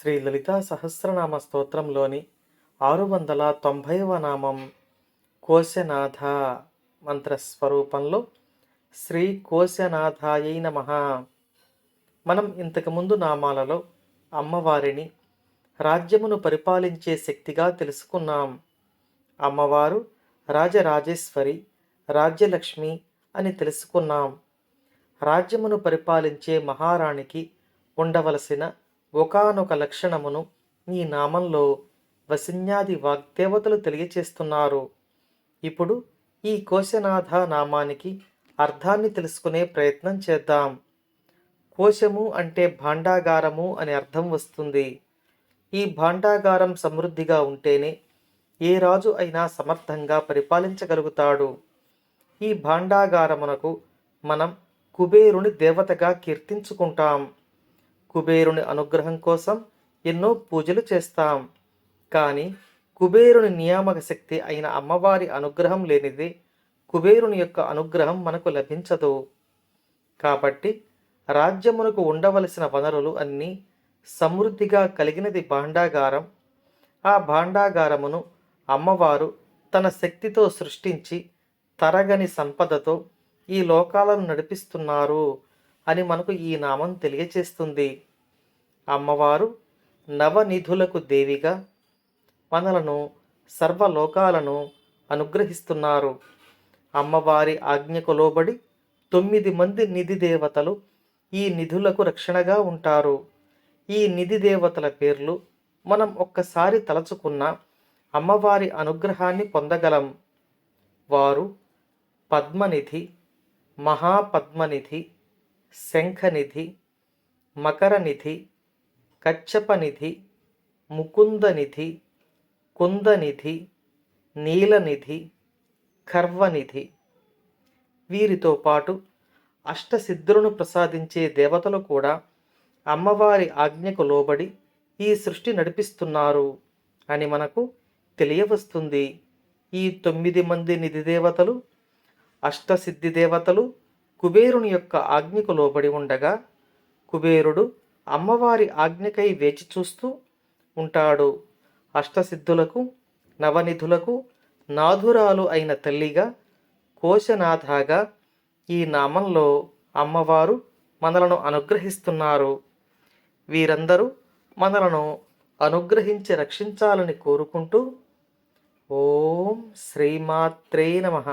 శ్రీ లలితా సహస్రనామ స్తోత్రంలోని 690వ నామం కోశనాథ మంత్రస్వరూపంలో శ్రీ కోశనాథాయై నమః. మనం ఇంతకుముందు నామాలలో అమ్మవారిని రాజ్యమును పరిపాలించే శక్తిగా తెలుసుకున్నాం. అమ్మవారు రాజరాజేశ్వరి, రాజ్యలక్ష్మి అని తెలుసుకున్నాం. రాజ్యమును పరిపాలించే మహారాణికి ఉండవలసిన ఒకానొక లక్షణమును ఈ నామంలో వసిన్యాది వాగ్దేవతలు తెలియచేస్తున్నారు. ఇప్పుడు ఈ కోశనాథ నామానికి అర్థాన్ని తెలుసుకునే ప్రయత్నం చేద్దాం. కోశము అంటే భాండాగారము అని అర్థం వస్తుంది. ఈ భాండాగారం సమృద్ధిగా ఉంటేనే ఏ రాజు అయినా సమర్థంగా పరిపాలించగలుగుతాడు. ఈ భాండాగారమునకు మనం కుబేరుని దేవతగా కీర్తించుకుంటాం. కుబేరుని అనుగ్రహం కోసం ఎన్నో పూజలు చేస్తాం. కానీ కుబేరుని నియామక శక్తి అయిన అమ్మవారి అనుగ్రహం లేనిదే కుబేరుని యొక్క అనుగ్రహం మనకు లభించదు. కాబట్టి రాజ్యమునకు ఉండవలసిన వనరులు అన్నీ సమృద్ధిగా కలిగినది భాండాగారం. ఆ భాండాగారమును అమ్మవారు తన శక్తితో సృష్టించి తరగని సంపదతో ఈ లోకాలను నడిపిస్తున్నారు అని మనకు ఈ నామం తెలియచేస్తుంది. అమ్మవారు నవనిధులకు దేవిగా మనలను సర్వలోకాలను అనుగ్రహిస్తున్నారు. అమ్మవారి ఆజ్ఞకు లోబడి 9 మంది నిధి దేవతలు ఈ నిధులకు రక్షణగా ఉంటారు. ఈ నిధి దేవతల పేర్లు మనం ఒక్కసారి తలచుకున్న అమ్మవారి అనుగ్రహాన్ని పొందగలం. వారు పద్మనిధి, మహాపద్మనిధి, శంఖనిధి, మకరనిధి, కచ్చపనిధి, ముకుందనిధి, కుందనిధి, నీలనిధి, ఖర్వనిధి. వీరితో పాటు అష్టసిద్ధులను ప్రసాదించే దేవతలు కూడా అమ్మవారి ఆజ్ఞకు లోబడి ఈ సృష్టి నడిపిస్తున్నారు అని మనకు తెలియవస్తుంది. ఈ 9 మంది నిధి దేవతలు, అష్టసిద్ధి దేవతలు కుబేరుని యొక్క ఆజ్ఞకు లోబడి ఉండగా కుబేరుడు అమ్మవారి ఆజ్ఞకై వేచి చూస్తూ ఉంటాడు. అష్టసిద్ధులకు, నవనిధులకు నాథురాలు అయిన తల్లిగా, కోశనాథగా ఈ నామంలో అమ్మవారు మనలను అనుగ్రహిస్తున్నారు. వీరందరూ మనలను అనుగ్రహించి రక్షించాలని కోరుకుంటూ ఓం శ్రీమాత్రే నమః.